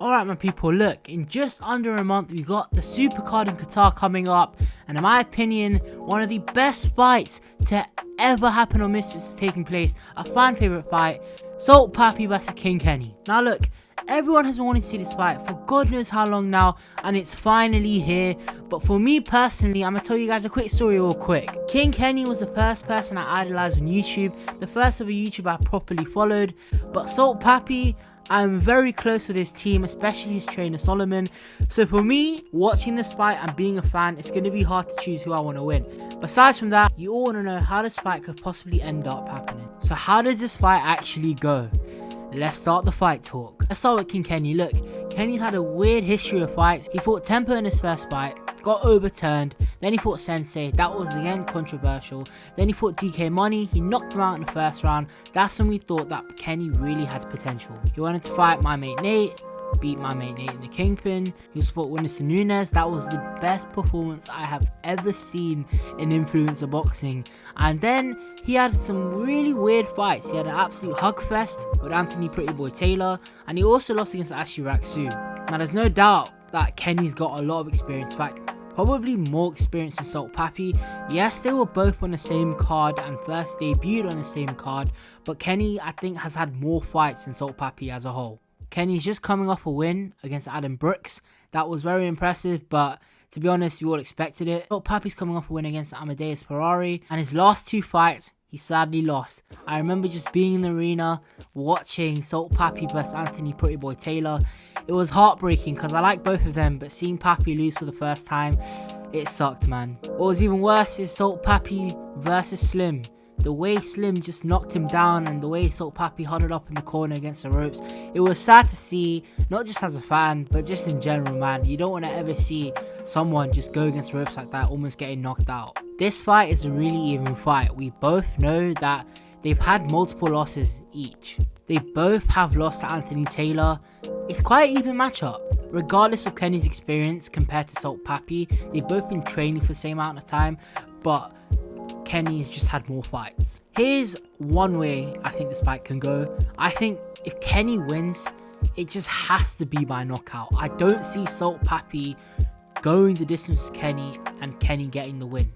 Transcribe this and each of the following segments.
Alright my people, look, in just under a month we got the Supercard in Qatar coming up, and in my opinion, one of the best fights to ever happen on Misfits is taking place, a fan favourite fight, Salt Papi vs King Kenny. Now look, everyone has been wanting to see this fight for God knows how long now, and it's finally here. But for me personally, I'm going to tell you guys a quick story real quick. King Kenny was the first person I idolized on YouTube, the first ever YouTuber I properly followed, but Salt Papi, I'm very close with his team, especially his trainer Solomon. So for me, watching this fight and being a fan, it's going to be hard to choose who I want to win. Besides from that, you all want to know how this fight could possibly end up happening. So how does this fight actually go? Let's start the fight talk. Let's start with King Kenny. Look, Kenny's had a weird history of fights. He fought Tempo in his first fight, got overturned. Then he fought Sensei, that was again controversial. Then he fought DK Money, he knocked him out in the first round. That's when we thought that Kenny really had potential. He wanted to fight my mate Nate, beat my mate Nate in the Kingpin. He was fought Winston Nunes. That was the best performance I have ever seen in influencer boxing. And then he had some really weird fights. He had an absolute hug fest with Anthony Pretty Boy Taylor, and he also lost against Ashley Raksu. Now there's no doubt that Kenny's got a lot of experience. In fact, probably more experience than Salt Papi. Yes, they were both on the same card and first debuted on the same card, but Kenny, I think, has had more fights than Salt Papi as a whole. Kenny's just coming off a win against Adam Brooks. That was very impressive, but to be honest, you all expected it. Salt Papi's coming off a win against Amadeus Ferrari, and his last two fights, he sadly lost. I remember just being in the arena, watching Salt Papi versus Anthony Pretty Boy Taylor. It was heartbreaking because I like both of them, but seeing Papi lose for the first time, it sucked, man. What was even worse is Salt Papi versus Slim. The way Slim just knocked him down and the way Salt Papi huddled up in the corner against the ropes, it was sad to see, not just as a fan, but just in general, man. You don't want to ever see someone just go against the ropes like that, almost getting knocked out. This fight is a really even fight. We both know that they've had multiple losses each. They both have lost to Anthony Taylor. It's quite an even matchup. Regardless of Kenny's experience compared to Salt Papi, they've both been training for the same amount of time, but Kenny's just had more fights. Here's one way I think this fight can go. I think if Kenny wins, it just has to be by knockout. I don't see Salt Papi going the distance with Kenny and Kenny getting the win.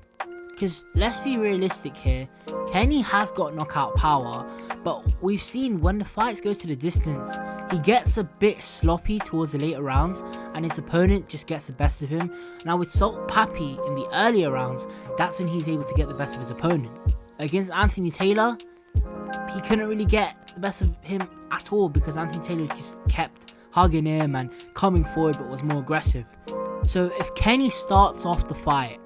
Because let's be realistic here, Kenny has got knockout power, but we've seen when the fights go to the distance, he gets a bit sloppy towards the later rounds and his opponent just gets the best of him. Now with Salt Papi in the earlier rounds, that's when he's able to get the best of his opponent. Against Anthony Taylor, he couldn't really get the best of him at all because Anthony Taylor just kept hugging him and coming forward but was more aggressive. So if Kenny starts off the fight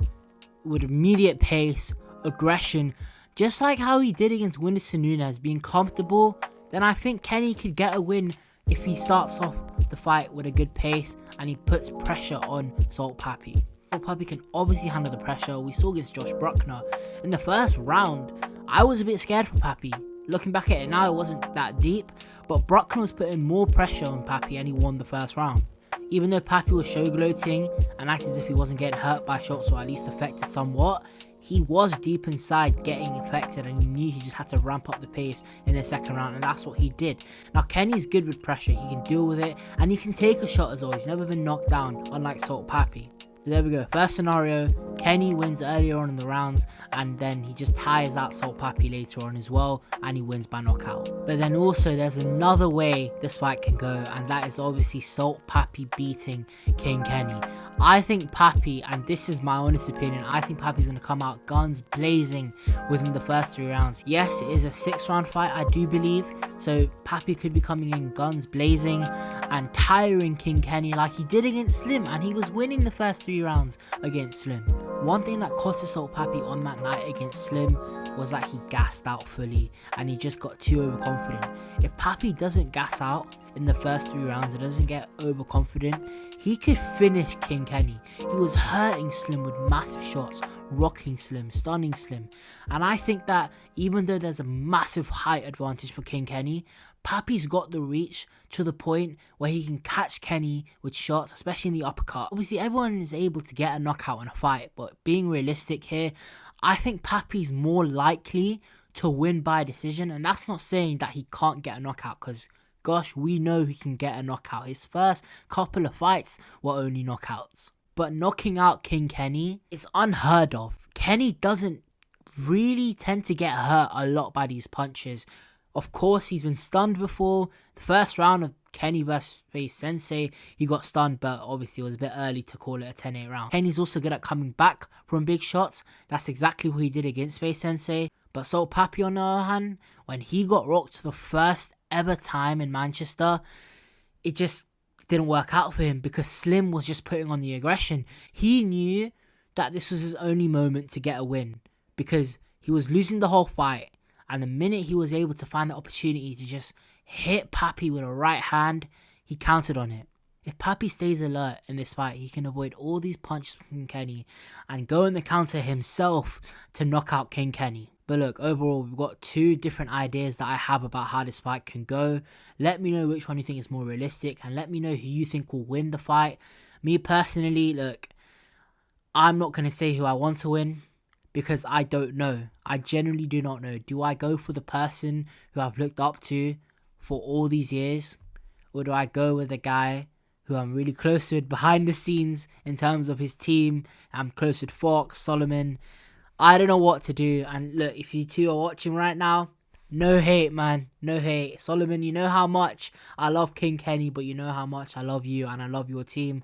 with immediate pace, aggression, just like how he did against Winston Nunes, being comfortable, then I think Kenny could get a win if he starts off the fight with a good pace and he puts pressure on Salt Papi. Salt Papi can obviously handle the pressure. We saw against Josh Bruckner. In the first round, I was a bit scared for Papi. Looking back at it now, it wasn't that deep, but Bruckner was putting more pressure on Papi and he won the first round. Even though Papi was show gloating and acted as if he wasn't getting hurt by shots or at least affected somewhat, he was deep inside getting affected and he knew he just had to ramp up the pace in the second round, and that's what he did. Now Kenny's good with pressure, he can deal with it and he can take a shot as well. He's never been knocked down, unlike Salt Papi. So there we go, first scenario, Kenny wins earlier on in the rounds and then he just tires out Salt Papi later on as well and he wins by knockout. But then also there's another way this fight can go, and that is obviously Salt Papi beating King Kenny. I think Papi, and this is my honest opinion, I think Papi's going to come out guns blazing within the first 3 rounds. Yes, it is a 6-round fight, I do believe, so Papi could be coming in guns blazing and tiring King Kenny like he did against Slim, and he was winning the first 3 rounds against Slim. One thing that cost Salt Papi on that night against Slim was that he gassed out fully and he just got too overconfident. If Papi doesn't gas out in the first 3 rounds and doesn't get overconfident, he could finish King Kenny. He was hurting Slim with massive shots, rocking Slim, stunning Slim. And I think that even though there's a massive height advantage for King Kenny, Papi's got the reach to the point where he can catch Kenny with shots, especially in the uppercut. Obviously, everyone is able to get a knockout in a fight, but being realistic here, I think Papi's more likely to win by decision. And that's not saying that he can't get a knockout, because gosh, we know he can get a knockout. His first couple of fights were only knockouts. But knocking out King Kenny is unheard of. Kenny doesn't really tend to get hurt a lot by these punches. Of course, he's been stunned before. The first round of Kenny vs Space Sensei, he got stunned, but obviously it was a bit early to call it a 10-8 round. Kenny's also good at coming back from big shots. That's exactly what he did against Space Sensei. But Salt Papi, on the other hand, when he got rocked for the first ever time in Manchester, it just didn't work out for him because Slim was just putting on the aggression. He knew that this was his only moment to get a win because he was losing the whole fight. And the minute he was able to find the opportunity to just hit Papi with a right hand, he counted on it. If Papi stays alert in this fight, he can avoid all these punches from Kenny and go in the counter himself to knock out King Kenny. But look, overall, we've got two different ideas that I have about how this fight can go. Let me know which one you think is more realistic and let me know who you think will win the fight. Me personally, look, I'm not going to say who I want to win, because I don't know. I genuinely do not know. Do I go for the person who I've looked up to for all these years? Or do I go with a guy who I'm really close with behind the scenes in terms of his team? I'm close with Fox, Solomon. I don't know what to do. And look, if you two are watching right now, no hate, man. No hate. Solomon, you know how much I love King Kenny, but you know how much I love you and I love your team.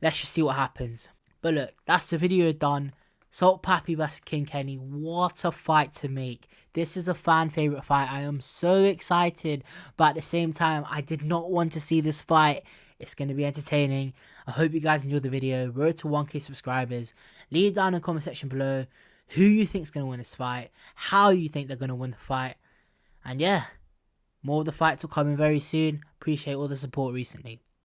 Let's just see what happens. But look, that's the video done. Salt Papi vs King Kenny, what a fight to make. This is a fan favourite fight. I am so excited, but at the same time, I did not want to see this fight. It's going to be entertaining. I hope you guys enjoyed the video. Road to 1k subscribers. Leave down in the comment section below who you think is going to win this fight, how you think they're going to win the fight. And yeah, more of the fights will come in very soon. Appreciate all the support recently.